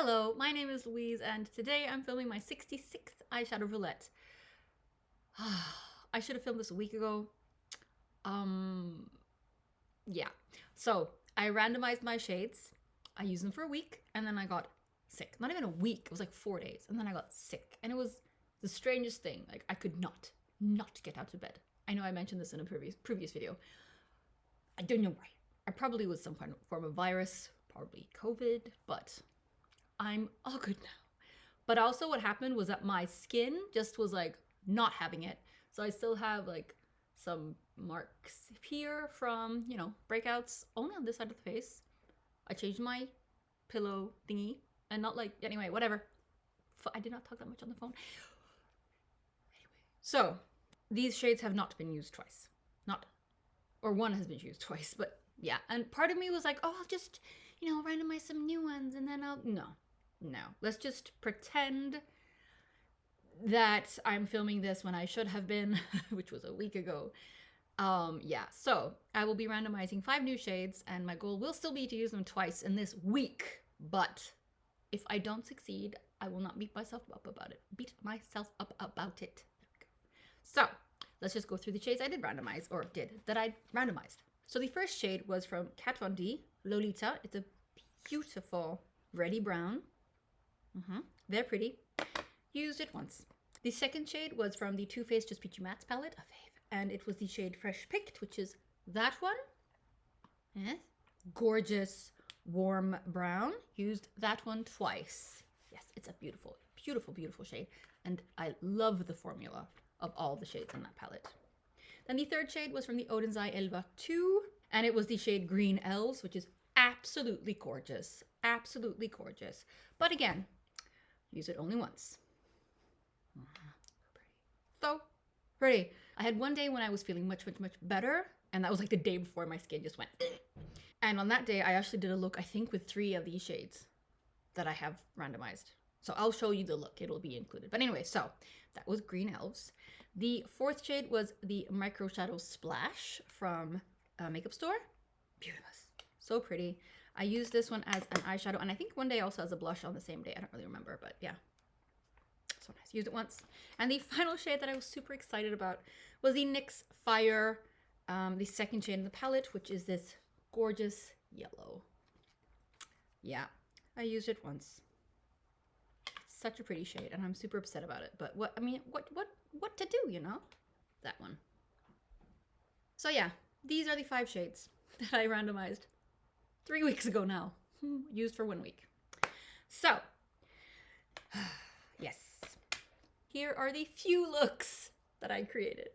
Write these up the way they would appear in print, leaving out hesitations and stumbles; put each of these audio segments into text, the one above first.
Hello, my name is Louise, and today I'm filming my 66th eyeshadow roulette. I should have filmed this a week ago. Yeah. So I randomized my shades. I used them for a week, and then I got sick. Not even a week. It was like 4 days, and then I got sick, and it was the strangest thing. Like I could not get out of bed. I know I mentioned this in a previous video. I don't know why. I probably was some form of virus, probably COVID, but I'm all good now. But also what happened was that my skin just was like not having it. So I still have like some marks here from, breakouts only on this side of the face. I changed my pillow thingy and not like, anyway, whatever. I did not talk that much on the phone. Anyway, so these shades have not been used twice. One has been used twice, but yeah. And part of me was like, oh, I'll just, randomize some new ones and then No. Let's just pretend that I'm filming this when I should have been, which was a week ago. Yeah, so I will be randomizing 5 new shades, and my goal will still be to use them twice in this week. But if I don't succeed, I will not beat myself up about it. There we go. So let's just go through the shades I did randomize, or that I randomized. So the first shade was from Kat Von D, Lolita. It's a beautiful reddy brown. Very pretty. Used it once. The second shade was from the Too Faced Just Peachy Mattes palette, a fave, and it was the shade Fresh Picked, which is that one. Yes. Gorgeous warm brown. Used that one twice. Yes, it's a beautiful, beautiful, beautiful shade, and I love the formula of all the shades in that palette. Then the third shade was from the Oden's Eye Elva 2, and it was the shade Green Elves, which is absolutely gorgeous. Absolutely gorgeous. But again, use it only once. So pretty. I had one day when I was feeling much, much, much better, and that was like the day before my skin just went. And on that day, I actually did a look, I think, with 3 of these shades that I have randomized. So I'll show you the look. It'll be included. But anyway, so that was Green Elves. The fourth shade was the Micro Shadow Splash from Makeup Store. Beautiful. So pretty. I used this one as an eyeshadow, and I think one day also as a blush on the same day. I don't really remember, but yeah. So nice. Used it once. And the final shade that I was super excited about was the NYX Fire, the second shade in the palette, which is this gorgeous yellow. Yeah, I used it once. It's such a pretty shade, and I'm super upset about it. But what to do, That one. So yeah, these are the 5 shades that I randomized 3 weeks ago now. Used for 1 week. So, yes. Here are the few looks that I created.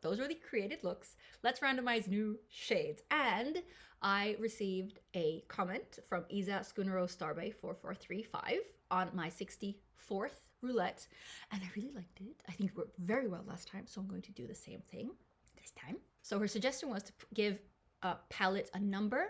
Those are the created looks. Let's randomize new shades. And I received a comment from Isa Skunero Starbay 4435 on my 64th roulette, and I really liked it. I think it worked very well last time, so I'm going to do the same thing this time. So her suggestion was to give a palette a number,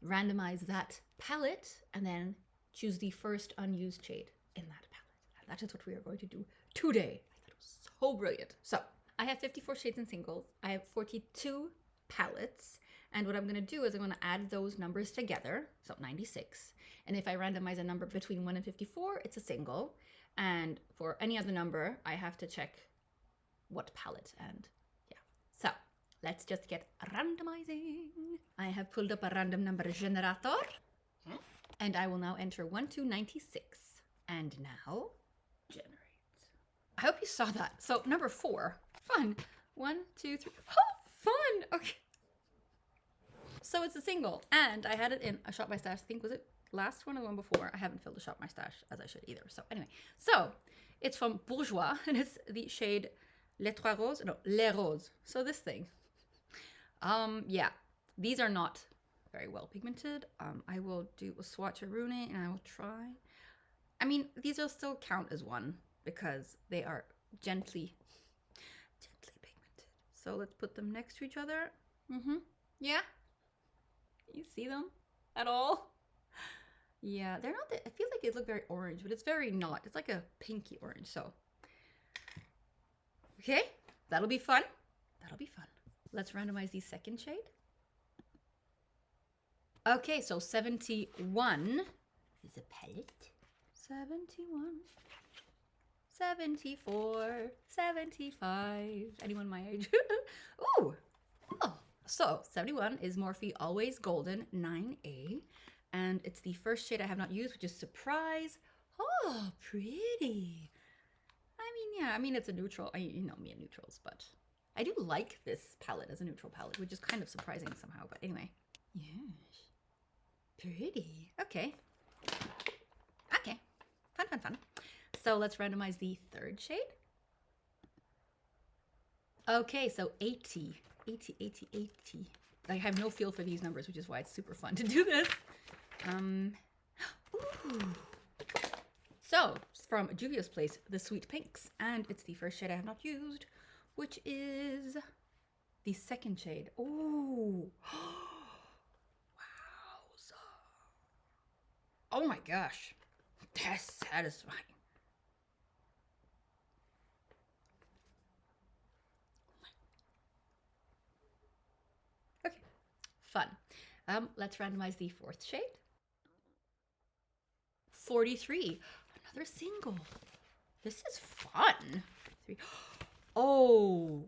randomize that palette, and then choose the first unused shade in that palette. And that is what we are going to do today. I thought it was so brilliant. So I have 54 shades in singles. I have 42 palettes. And what I'm going to do is I'm going to add those numbers together. So 96. And if I randomize a number between 1 and 54, it's a single. And for any other number, I have to check what palette. And yeah. So let's just get randomizing. I have pulled up a random number generator. And I will now enter 1 to 96. And now generate. I hope you saw that. So number 4. Fun. 1, 2, 3. Oh, fun. Okay. So it's a single, and I had it in a Shop My Stash. I think, was it last one or the one before? I haven't filled the Shop My Stash as I should either. So anyway, so it's from Bourjois, and it's the shade Les Roses. So this thing. Yeah, these are not very well pigmented. I will do a swatcheroonie, and I will try. I mean, these will still count as one because they are gently So let's put them next to each other. Yeah. You see them at all? Yeah, they're not, I feel like they look very orange, but it's very not. It's like a pinky orange, so. Okay, that'll be fun. That'll be fun. Let's randomize the second shade. Okay, so 71 is a palette. 71, 74, 75. Anyone my age? Ooh! Oh, so 71 is Morphe Always Golden 9A. And it's the first shade I have not used, which is Surprise. Oh, pretty. I mean, it's a neutral. You know me and neutrals, but I do like this palette as a neutral palette, which is kind of surprising somehow. But anyway, yes, pretty. Okay. Okay, fun. So let's randomize the third shade. Okay, so 80. I have no feel for these numbers, which is why it's super fun to do this. Ooh. So, from Juvia's Place, the Sweet Pinks, and it's the first shade I have not used, which is the second shade. Ooh. Wowza. Oh my gosh. That's satisfying. Okay, fun. Let's randomize the fourth shade. 43, another single. This is fun. Oh,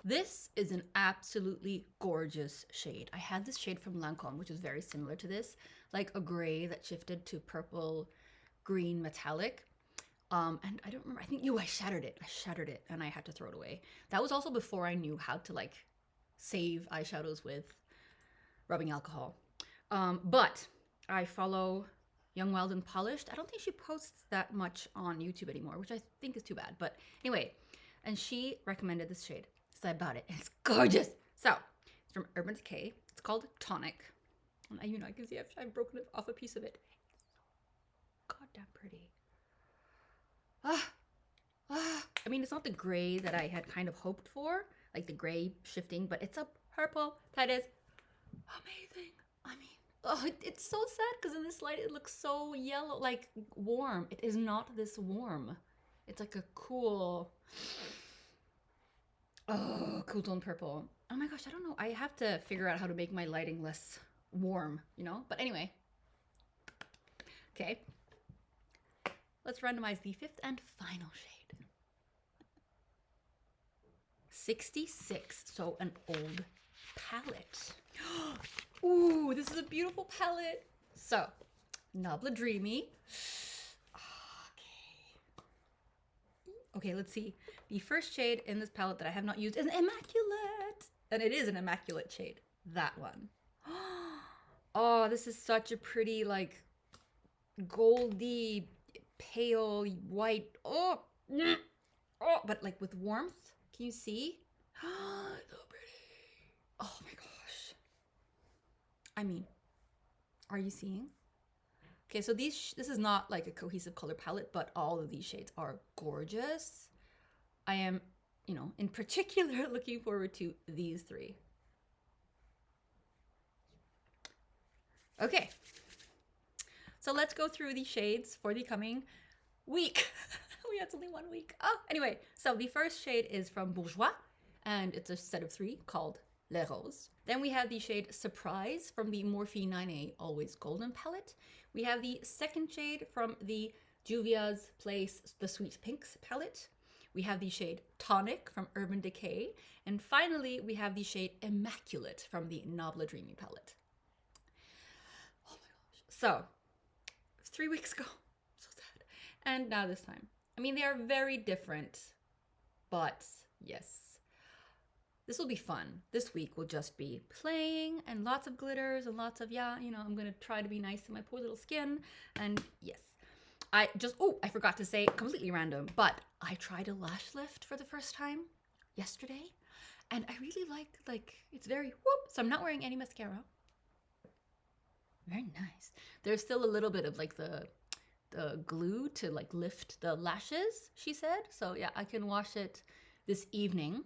this is an absolutely gorgeous shade. I had this shade from Lancome, which is very similar to this, like a gray that shifted to purple, green, metallic. And I don't remember, I think, I shattered it and I had to throw it away. That was also before I knew how to like save eyeshadows with rubbing alcohol. But I follow Young, Wild, and Polished. I don't think she posts that much on YouTube anymore, which I think is too bad. But anyway, and she recommended this shade. So I bought it, and it's gorgeous. So it's from Urban Decay. It's called Tonic. And I can see I've broken off a piece of it. It's so goddamn pretty. I mean, it's not the gray that I had kind of hoped for, like the gray shifting, but it's a purple that is amazing. I mean, oh, it's so sad because in this light it looks so yellow, like warm. It is not this warm. It's like a cool tone purple. Oh my gosh, I don't know. I have to figure out how to make my lighting less warm, But anyway. Okay. Let's randomize the fifth and final shade. 66, so an old palette. Ooh, this is a beautiful palette. So, NABLA Dreamy. Okay, let's see. The first shade in this palette that I have not used is Immaculate. And it is an Immaculate shade. That one. Oh, this is such a pretty, like, goldy, pale, white. Oh, but like with warmth. Can you see? So pretty. Oh my gosh. I mean, are you seeing? Okay, so this is not like a cohesive color palette, but all of these shades are gorgeous. I am, in particular looking forward to these three. Okay, so let's go through the shades for the coming week. We had only 1 week. Oh, anyway, so the first shade is from Bourjois, and it's a set of 3 called Les Roses. Then we have the shade Surprise from the Morphe 9A Always Golden palette. We have the second shade from the Juvia's Place The Sweet Pinks palette. We have the shade Tonic from Urban Decay. And finally, we have the shade Immaculate from the NABLA Dreamy palette. Oh my gosh. So, 3 weeks ago. So sad. And now this time. I mean, they are very different, but yes. This will be fun. This week will just be playing and lots of glitters and lots of, I'm going to try to be nice to my poor little skin. And yes, I forgot to say, completely random, but I tried a lash lift for the first time yesterday. And I really like, it's very whoop. So I'm not wearing any mascara. Very nice. There's still a little bit of like the glue to like lift the lashes, she said. So yeah, I can wash it this evening.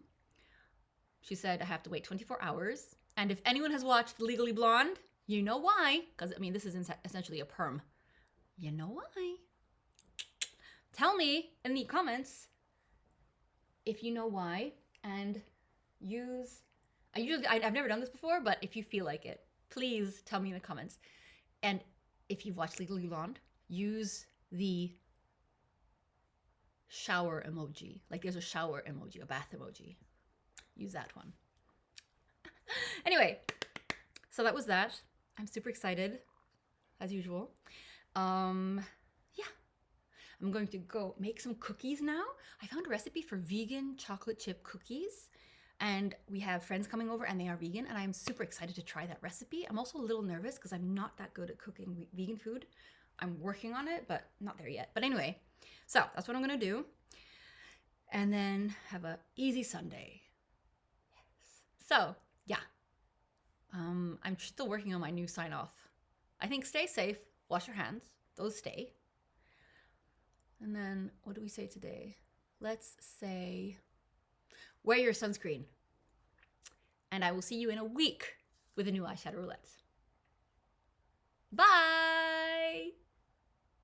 She said I have to wait 24 hours. And if anyone has watched Legally Blonde, you know why. Because, I mean, this is essentially a perm. You know why. Tell me in the comments if you know why. And use... I've never done this before, but if you feel like it, please tell me in the comments. And if you've watched Legally Blonde, use the shower emoji. Like there's a shower emoji, a bath emoji. Use that one. Anyway, so that was that. I'm super excited, as usual. Yeah. I'm going to go make some cookies now. I found a recipe for vegan chocolate chip cookies. And we have friends coming over and they are vegan. And I'm super excited to try that recipe. I'm also a little nervous because I'm not that good at cooking vegan food. I'm working on it, but not there yet. But anyway, so that's what I'm going to do. And then have a easy Sunday. Yes. So, yeah. I'm still working on my new sign off. I think stay safe, wash your hands. Those stay. And then what do we say today? Let's say wear your sunscreen. And I will see you in a week with a new eyeshadow roulette. Bye!